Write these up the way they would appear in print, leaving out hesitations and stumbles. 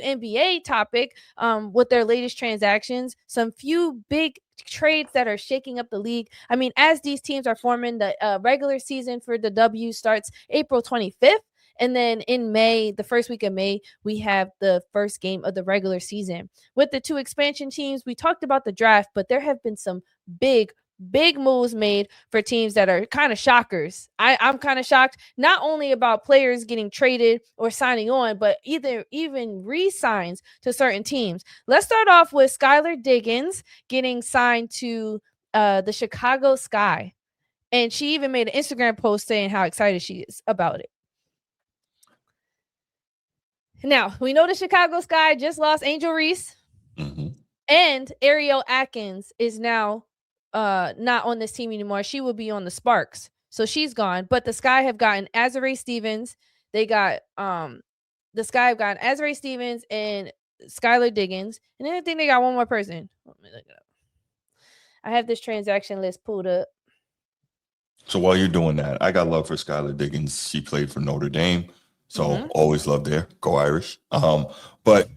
WNBA topic, with their latest transactions, some few big trades that are shaking up the league. I mean, as these teams are forming, the regular season for the W starts April 25th. And then in May, the first week of May, we have the first game of the regular season. With the two expansion teams, we talked about the draft, but there have been some big moves made for teams that are kind of shockers. I'm kind of shocked, not only about players getting traded or signing on, but even re-signs to certain teams. Let's start off with Skylar Diggins getting signed to the Chicago Sky. And she even made an Instagram post saying how excited she is about it. Now, we know the Chicago Sky just lost Angel Reese, and Ariel Atkins is now not on this team anymore. She will be on the Sparks, so she's gone. But the Sky have gotten Azurá Stevens. They got the Sky have gotten Azurá Stevens and Skylar Diggins, and then I think they got one more person. Let me look it up. I have this transaction list pulled up. So while you're doing that, I got love for Skylar Diggins. She played for Notre Dame, so always love there. Go Irish. But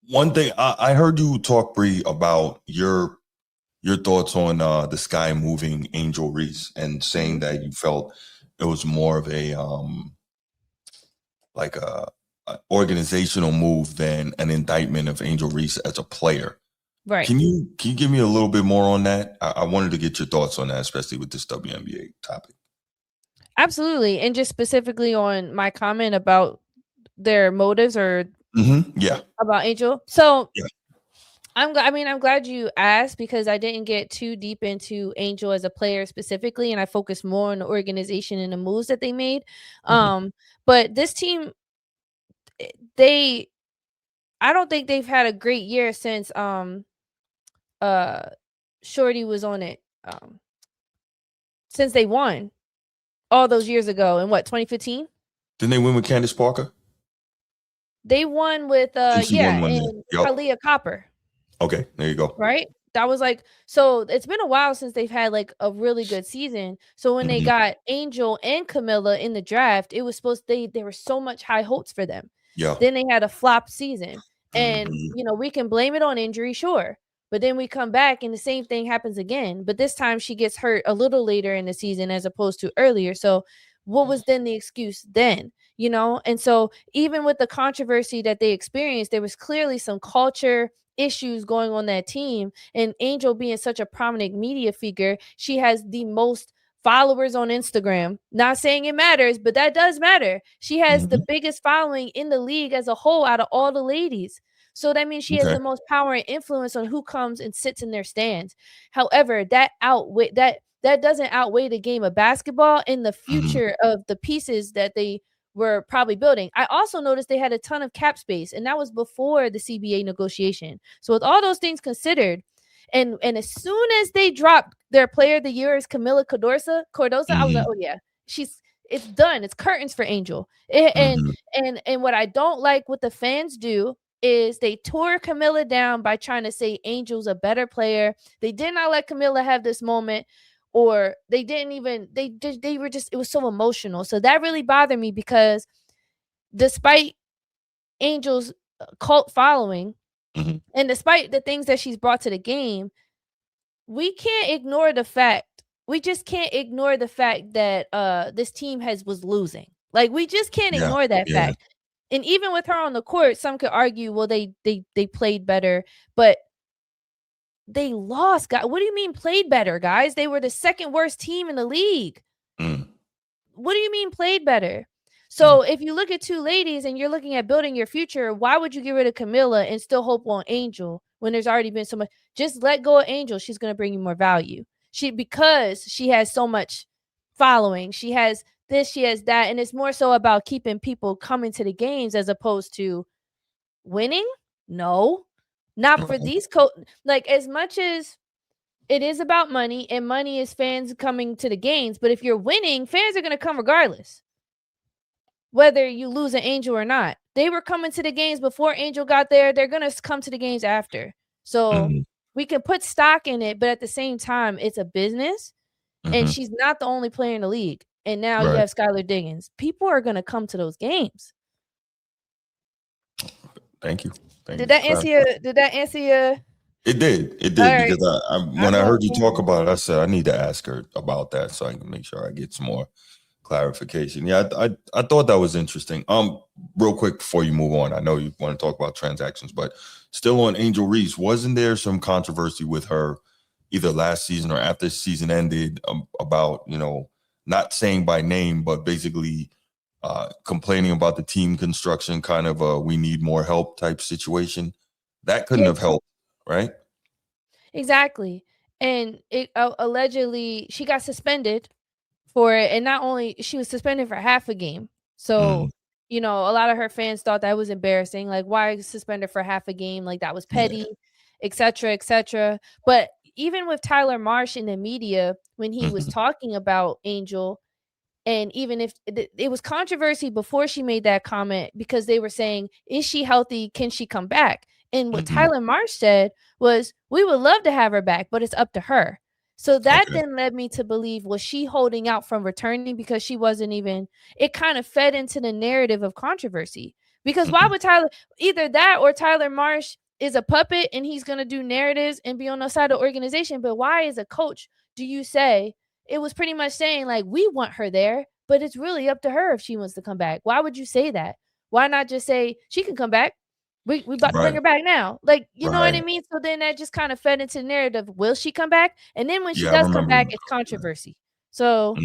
one thing I heard you talk, Bree, about your thoughts on the Sky moving Angel Reese and saying that you felt it was more of a like a organizational move than an indictment of Angel Reese as a player. Right. Can you give me a little bit more on that? I wanted to get your thoughts on that, especially with this WNBA topic. Absolutely. And just specifically on my comment about their motives or about Angel. So I'm glad you asked, because I didn't get too deep into Angel as a player specifically, and I focused more on the organization and the moves that they made. But this team, I don't think they've had a great year since Shorty was on it. Since they won all those years ago in 2015? Didn't they win with Candace Parker? They won with Kalia Copper. Okay, there you go. Right? That was so it's been a while since they've had a really good season. So when they got Angel and Camilla in the draft, it was there were so much high hopes for them. Yeah. Then they had a flop season. And we can blame it on injury, sure. But then we come back and the same thing happens again. But this time she gets hurt a little later in the season as opposed to earlier. So what was then the excuse then? And so even with the controversy that they experienced, there was clearly some culture issues going on that team. And Angel being such a prominent media figure, she has the most followers on Instagram. Not saying it matters, but that does matter. She has the biggest following in the league as a whole out of all the ladies. So that means she has the most power and influence on who comes and sits in their stands. However, that doesn't outweigh the game of basketball and the future of the pieces that they were probably building. I also noticed they had a ton of cap space, and that was before the CBA negotiation. So with all those things considered, and as soon as they dropped their player of the year as Camila Cardoza, I was like, oh yeah, it's done. It's curtains for Angel. And what I don't like what the fans do is they tore Camilla down by trying to say Angel's a better player. They did not let Camilla have this moment, or they didn't even, they were just, it was so emotional. So that really bothered me, because despite Angel's cult following, and despite the things that she's brought to the game, we can't ignore the fact, that this team was losing. We just can't ignore that fact. And even with her on the court, some could argue, well, they played better, but they lost. Guys, what do you mean played better, guys? They were the second worst team in the league. What do you mean played better? So if you look at two ladies and you're looking at building your future, why would you get rid of Camilla and still hope on Angel when there's already been so much? Just let go of Angel. She's going to bring you more value. Because she has so much following. She has this, she has that, and it's more so about keeping people coming to the games as opposed to winning. No, not for these as much as it is about money, and money is fans coming to the games, but if you're winning, fans are going to come regardless, whether you lose an Angel or not. They were coming to the games before Angel got there. They're going to come to the games after. So we can put stock in it, but at the same time, it's a business, and she's not the only player in the league. And now you have Skylar Diggins. People are going to come to those games. Thank you. Thank Did you for that answer clarifying. your? Did that answer your? It did. It All did right. because I'll when I go. heard you talk about it, I said I need to ask her about that so I can make sure I get some more clarification. Yeah, I thought that was interesting. Real quick before you move on, I know you want to talk about transactions, but still on Angel Reese, wasn't there some controversy with her either last season or after the season ended about not saying by name, but basically complaining about the team construction, kind of a we need more help type situation? That couldn't Yeah, have helped, right? exactly. And it allegedly she got suspended for it, and not only she was suspended for half a game. Mm, So, a lot of her fans thought that was embarrassing. Like, why suspend her for half a game? Like that was yeah. petty, etc., etc. But even with Tyler Marsh in the media, when he was Hmm. talking about Angel, and even if it was controversy before she made that comment because they were saying, is she healthy? Can she come back? And what Hmm. Tyler Marsh said was, we would love to have her back, but it's up to her. So that Okay. then led me to believe, was she holding out from returning because she wasn't even, it kind of fed into the narrative of controversy. Because why Hmm. would either that or Tyler Marsh is a puppet and he's going to do narratives and be on the side of the organization. But why, as a coach, do you say, it was pretty much saying like, we want her there, but it's really up to her if she wants to come back. Why would you say that? Why not just say she can come back? We about to bring Right. her back now. Like, you know what I Right. mean? So then that just kind of fed into the narrative. Will she come back? And then when she Yeah, I does come remember back, him it's talking about controversy. So that.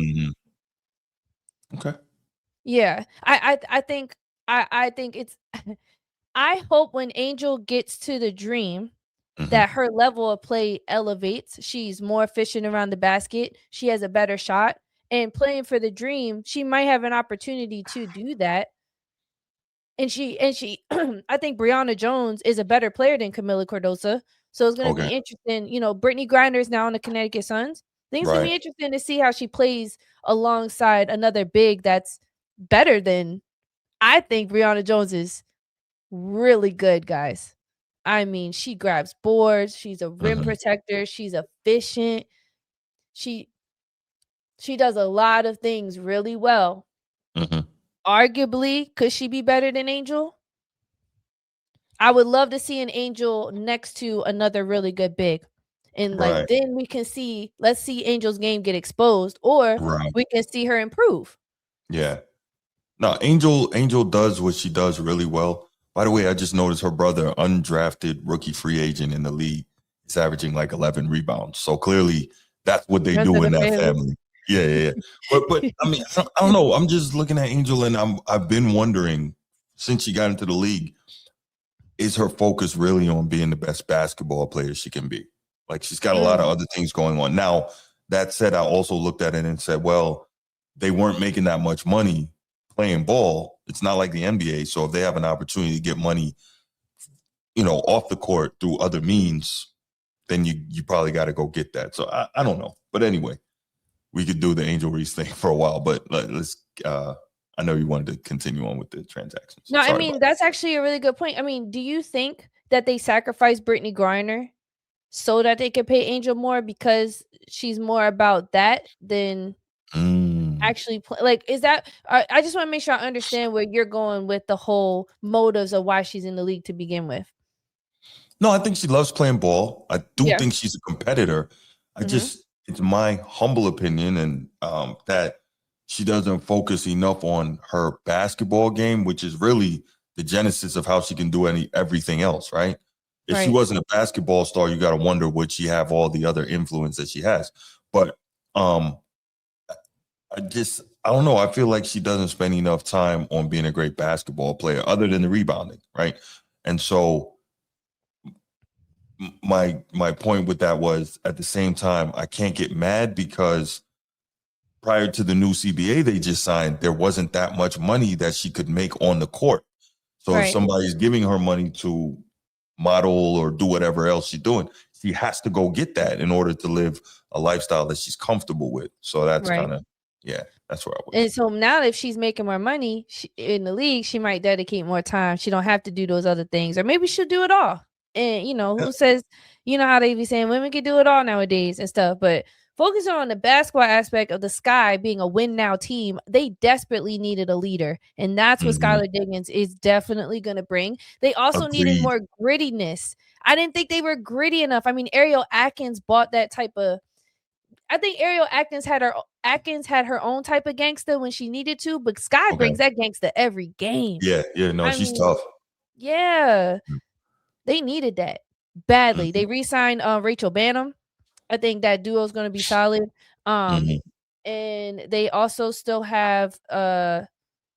Hmm. Okay. yeah, I think I think it's I hope when Angel gets to the dream Hmm. that her level of play elevates. She's more efficient around the basket. She has a better shot. And playing for the dream, she might have an opportunity to do that. And she I think Brianna Jones is a better player than Camila Cardosa. So it's gonna be Okay. interesting. Brittany Griner is now on the Connecticut Suns. I think it's gonna Right. be interesting to see how she plays alongside another big that's better than. I think Brianna Jones is really good, guys. I mean, she grabs boards, she's a rim Hmm. protector, she's efficient. She she does a lot of things really well. Hmm. Arguably, could she be better than Angel? I would love to see an Angel next to another really good big. And like Right. then we can see, let's see Angel's game get exposed, or Right. we can see her improve. Yeah. No, Angel does what she does really well. By the way, I just noticed her brother, undrafted rookie free agent in the league, is averaging like 11 rebounds. So clearly that's what they Runs do in in the that family. family. Yeah, yeah, yeah. But I mean, I don't know. I'm just looking at Angel and I've been wondering since she got into the league, is her focus really on being the best basketball player she can be? Like she's got a lot of Mm, other things going on. Now, that said, I also looked at it and said, well, they weren't making that much money playing ball. It's not like the NBA. So if they have an opportunity to get money, off the court through other means, then you probably got to go get that. So I don't know. But anyway, we could do the Angel Reese thing for a while, but let's I know you wanted to continue on with the transactions. no, I Sorry about mean, that's actually a really good point. I mean, do you think that they sacrificed Brittany Griner so that they could pay Angel more because she's more about that than that. Mm. actually play? Like, is that? I just want to make sure I understand where you're going with the whole motives of why she's in the league to begin with. No, I think she loves playing ball. I do Yeah. think she's a competitor. Hmm. It's my humble opinion, and that she doesn't focus enough on her basketball game, which is really the genesis of how she can do everything else, right? If she Right. wasn't a basketball star, you got to wonder would she have all the other influence that she has. But um, I don't know. I feel like she doesn't spend enough time on being a great basketball player, other than the rebounding, right? And so my point with that was at the same time I can't get mad because prior to the new CBA they just signed, there wasn't that much money that she could make on the court. So if Right. somebody's giving her money to model or do whatever else she's doing, she has to go get that in order to live a lifestyle that she's comfortable with. So that's Right. kind of, yeah, that's where I was. And so now, if she's making more money in the league, she might dedicate more time. She don't have to do those other things, or maybe she'll do it all. And Yeah. who says, how they be saying women can do it all nowadays and stuff. But focusing on the basketball aspect of the Sky being a win now team, they desperately needed a leader. And that's what Skylar Diggins is definitely going to bring. They also needed more grittiness. I didn't think they were gritty enough. I mean, Ariel Atkins bought that type of. I think Ariel Atkins had her own type of gangster when she needed to, but Sky brings that gangster every game. Yeah, no, she's tough. Yeah, they needed that badly. They re-signed Rachel Banham. I think that duo is going to be solid. And they also still have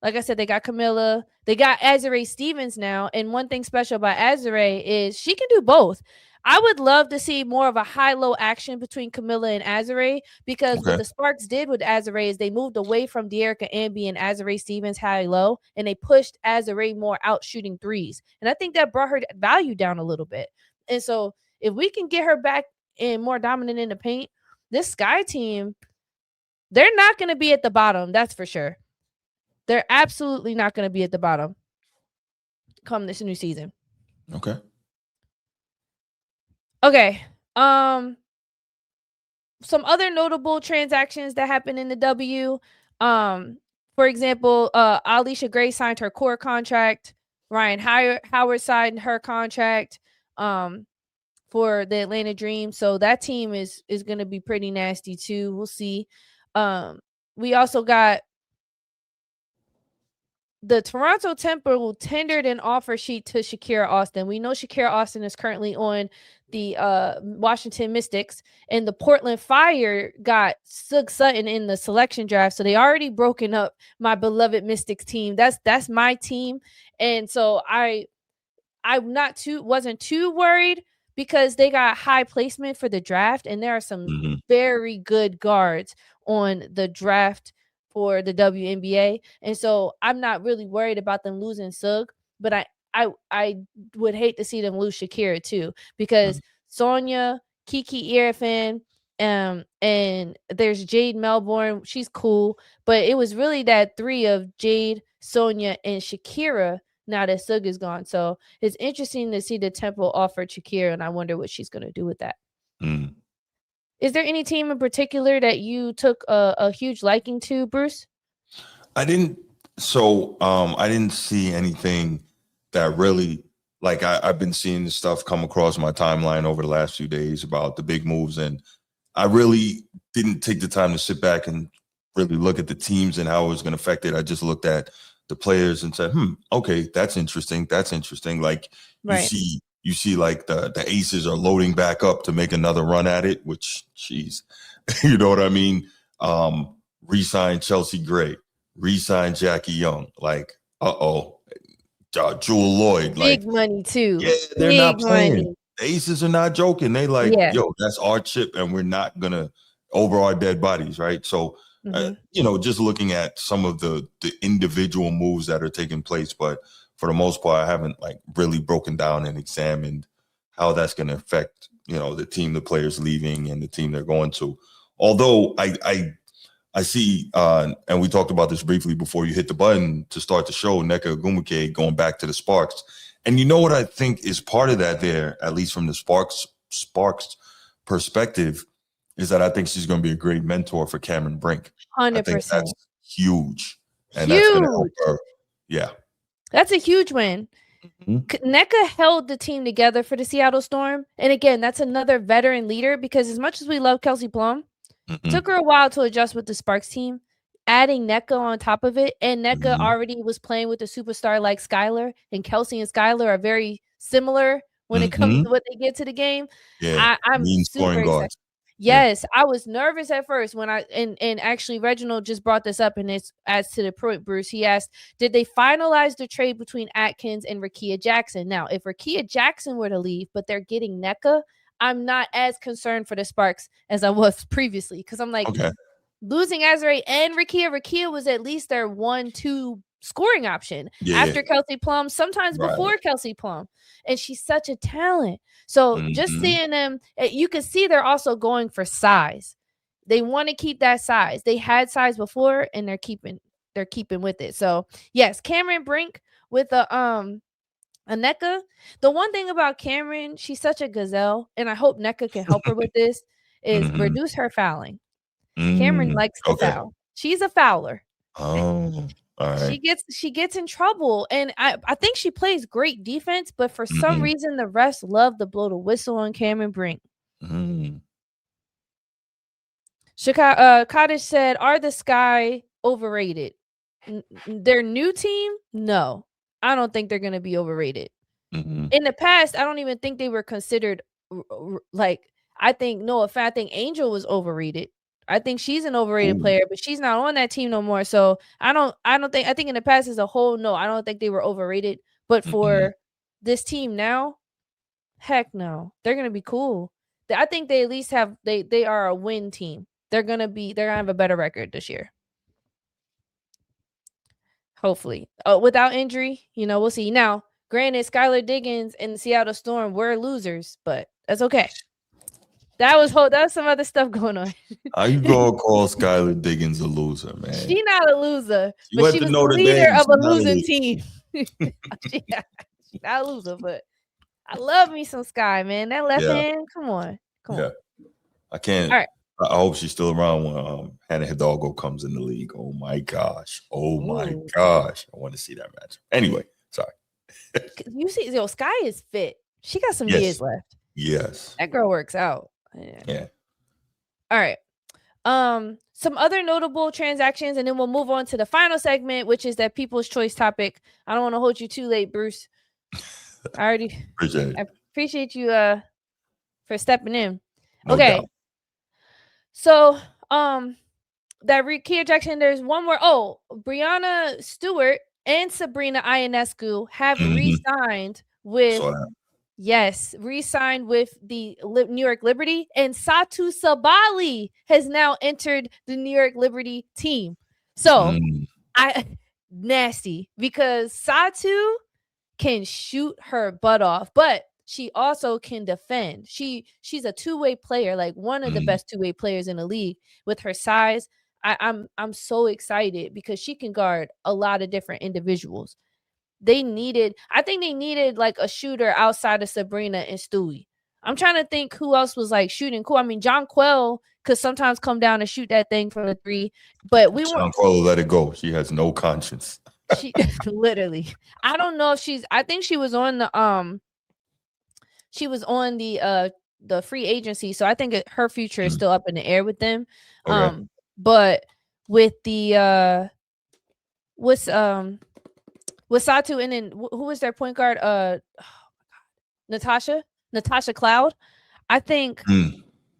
like I said, they got Camilla, they got Azare Stevens now. And one thing special about Azare is she can do both. I would love to see more of a high-low action between Camilla and Azare, because what the Sparks did with Azare is they moved away from Dearica Amby and Azare Stevens high-low, and they pushed Azare more out shooting threes. And I think that brought her value down a little bit. And so if we can get her back and more dominant in the paint, this Sky team, they're not going to be at the bottom. That's for sure. They're absolutely not going to be at the bottom come this new season. Okay. Some other notable transactions that happened in the W. For example, Alicia Gray signed her core contract. Ryan Howard signed her contract. For the Atlanta Dream. So that team is going to be pretty nasty too. We'll see. We also got the Toronto Temple tendered an offer sheet to Shakira Austin. We know Shakira Austin is currently on the Washington Mystics, and the Portland Fire got Sug Sutton in the selection draft. So they already broken up my beloved Mystics team. That's my team. And so wasn't too worried, because they got high placement for the draft, and there are some very good guards on the draft for the WNBA. And so I'm not really worried about them losing Sug, but I would hate to see them lose Shakira too, because Sonia, Kiki Irfan, and there's Jade Melbourne. She's cool, but it was really that three of Jade, Sonia, and Shakira now that Sug is gone. So it's interesting to see the Temple offer Shakira, and I wonder what she's going to do with that. Is there any team in particular that you took a huge liking to, Bruce? I didn't. So I didn't see anything that really, like, I've been seeing this stuff come across my timeline over the last few days about the big moves, and I really didn't take the time to sit back and really look at the teams and how it was going to affect it. I just looked at the players and said, okay, that's interesting. That's interesting. Like, you see like the Aces are loading back up to make another run at it, which, geez, you know what I mean? Re-signed Chelsea Gray, re-signed Jackie Young, like, Jewel Lloyd. Big money too. Yeah, they're not playing. Money. The Aces are not joking. They like, yo, that's our chip, and we're not going to over our dead bodies, right? So, just looking at some of the individual moves that are taking place, but for the most part, I haven't like really broken down and examined how that's going to affect, the team, the players leaving, and the team they're going to. Although I see, and we talked about this briefly before you hit the button to start the show, Nneka Ogwumike going back to the Sparks. And you know what I think is part of that there, at least from the Sparks perspective, is that I think she's going to be a great mentor for Cameron Brink. 100%. I think that's huge. And that's going to help her. Yeah. That's a huge win. Nneka held the team together for the Seattle Storm. And again, that's another veteran leader, because as much as we love Kelsey Plum, it took her a while to adjust with the Sparks team. Adding Nneka on top of it, and Nneka already was playing with a superstar like Skylar, and Kelsey and Skylar are very similar when it comes to what they get to the game. Yeah, I'm super excited. Yes, I was nervous at first when and actually Reginald just brought this up, and it's adds to the point, Bruce. He asked, did they finalize the trade between Atkins and Rakia Jackson? Now, if Rakia Jackson were to leave, but they're getting Nneka, I'm not as concerned for the Sparks as I was previously, because I'm like, losing Azare and Rakia was at least their 1-2 scoring option after Kelsey Plum, sometimes before Kelsey Plum. And she's such a talent. So just seeing them, you can see they're also going for size. They want to keep that size. They had size before, and they're keeping with it. So yes, Cameron Brink with a Nneka. The one thing about Cameron, she's such a gazelle, and I hope Nneka can help her with this. is reduce her fouling. Cameron likes to foul. She's a fouler. Oh, all right. She gets in trouble, and I think she plays great defense, but for some reason the refs love to blow the whistle on Cameron Brink. Chicago Cottage said, "Are the Sky overrated? Their new team? No, I don't think they're going to be overrated. In the past, I don't even think they were considered like. I think I think Angel was overrated. I think she's an overrated player, but she's not on that team no more. So I think in the past as a whole, no, I don't think they were overrated. But for this team now, heck no, they're gonna be cool. I think they at least have they are a win team. They're gonna have a better record this year. Hopefully. Without injury, we'll see. Now, granted, Skylar Diggins and the Seattle Storm were losers, but that's okay. That was some other stuff going on. How you gonna call Skylar Diggins a loser, man? She's not a loser, but she was the leader of a losing team. She's not a loser, but I love me some Sky, man. That left hand, come on. I can't. All right. I hope she's still around when Hannah Hidalgo comes in the league. Oh my gosh. I want to see that match. Anyway, sorry. You see, Sky is fit. She got some years left. Yes. That girl works out. Yeah. All right. Some other notable transactions, and then we'll move on to the final segment, which is that people's choice topic. I don't want to hold you too late, Bruce. I already appreciate you for stepping in. No doubt. So that key ejection, there's one more. Brianna Stewart and Sabrina Ionescu have re-signed with re-signed with the New York Liberty, and Satu Sabali has now entered the New York Liberty team. So nasty, because Satu can shoot her butt off, but she also can defend. She's a two-way player, like one of the best two-way players in the league with her size. I'm so excited because she can guard a lot of different individuals. I think they needed like a shooter outside of Sabrina and Stewie. I'm trying to think who else was like shooting cool. I mean, John Quell could sometimes come down and shoot that thing from the three, but John Quell let it go. She has no conscience. She literally. I don't know if I think she was on the free agency, so I think her future is still up in the air with them. Okay. But with the with Satu, and then who was their point guard? Natasha Cloud. I think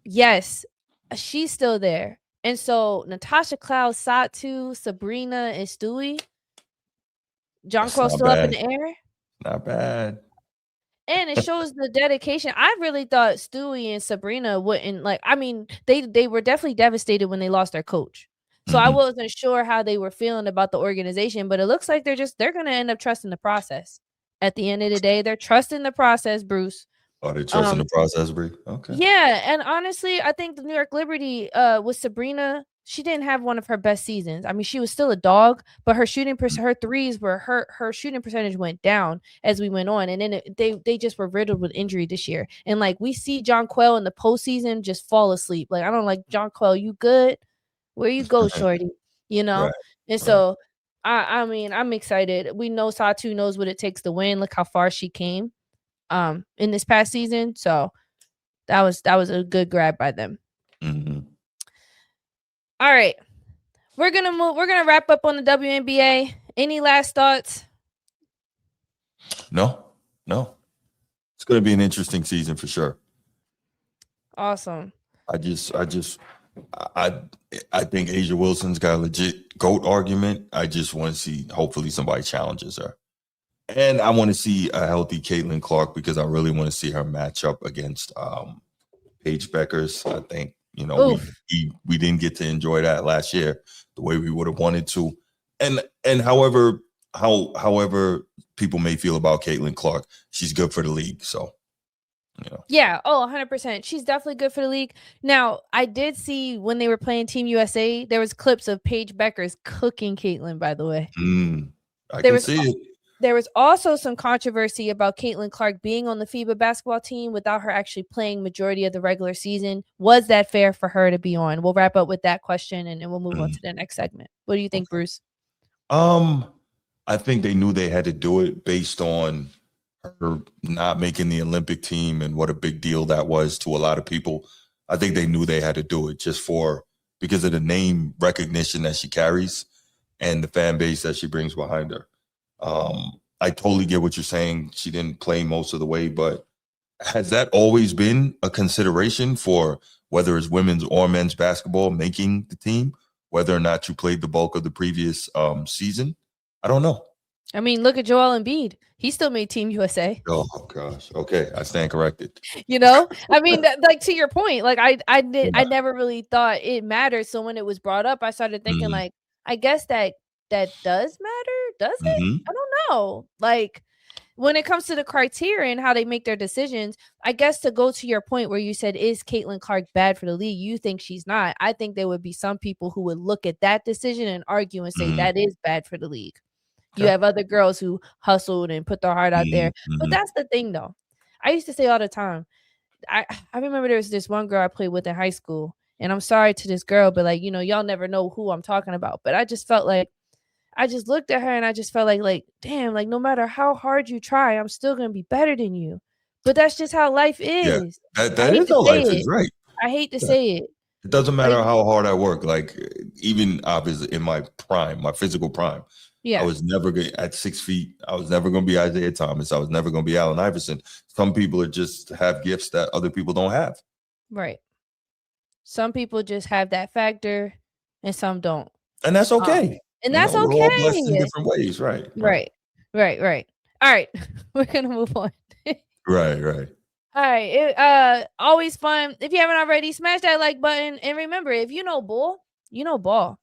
yes, she's still there. And so Natasha Cloud, Satu, Sabrina, and Stewie. John Crow still up in the air. Not bad. And it shows the dedication. I really thought Stewie and Sabrina wouldn't they were definitely devastated when they lost their coach. So I wasn't sure how they were feeling about the organization, but it looks like they're going to end up trusting the process. At the end of the day, they're trusting the process, Bruce. Are they trusting the process, Bree? Okay. Yeah, and honestly, I think the New York Liberty with Sabrina, she didn't have one of her best seasons. I mean, she was still a dog, but her her threes were her shooting percentage went down as we went on, and then they just were riddled with injury this year. And like we see John Quell in the postseason just fall asleep. Like I don't like John Quell. You good? Where you go, shorty? Right. And so I mean, I'm excited. We know Satu knows what it takes to win. Look how far she came in this past season. So that was a good grab by them. All right. We're gonna wrap up on the WNBA. Any last thoughts? No. It's gonna be an interesting season for sure. Awesome. I think Asia Wilson's got a legit GOAT argument. I just want to see, hopefully somebody challenges her. And I want to see a healthy Caitlin Clark because I really want to see her match up against Paige Beckers. I think, we didn't get to enjoy that last year the way we would have wanted to. And however people may feel about Caitlin Clark, she's good for the league. So, Yeah. 100%. She's definitely good for the league. Now, I did see when they were playing Team USA, there was clips of Paige Beckers cooking Caitlin, by the way. I can see it. There was also some controversy about Caitlin Clark being on the FIBA basketball team without her actually playing majority of the regular season. Was that fair for her to be on? We'll wrap up with that question and then we'll move on to the next segment. What do you think, Bruce? I think they knew they had to do it based on her not making the Olympic team and what a big deal that was to a lot of people. I think they knew they had to do it just because of the name recognition that she carries and the fan base that she brings behind her. I totally get what you're saying. She didn't play most of the way, but has that always been a consideration for whether it's women's or men's basketball making the team, whether or not you played the bulk of the previous season? I don't know. I mean, look at Joel Embiid. He still made Team USA. Oh gosh. Okay, I stand corrected. I mean, like to your point, like I never really thought it mattered. So when it was brought up, I started thinking like, I guess that does matter. Does it? I don't know. Like when it comes to the criteria and how they make their decisions, I guess to go to your point where you said, is Caitlin Clark bad for the league? You think she's not. I think there would be some people who would look at that decision and argue and say that is bad for the league. You have other girls who hustled and put their heart out there. But that's the thing, though. I used to say all the time, I remember there was this one girl I played with in high school, and I'm sorry to this girl, but like, y'all never know who I'm talking about. But I just felt like, I just looked at her and I just felt like, damn, like no matter how hard you try, I'm still going to be better than you. But that's just how life is. Yeah, that is how life is, right? I hate to say it. It doesn't matter how hard I work. Like even obviously in my prime, my physical prime, I was never going at 6 feet. I was never going to be Isaiah Thomas. I was never going to be Allen Iverson. Some people just have gifts that other people don't have. Right. Some people just have that factor and some don't. And that's okay. And that's okay. We're all blessed in different ways. Right. All right. We're going to move on. Right. All right. Always fun. If you haven't already, smash that like button. And remember, if you know bull, you know ball.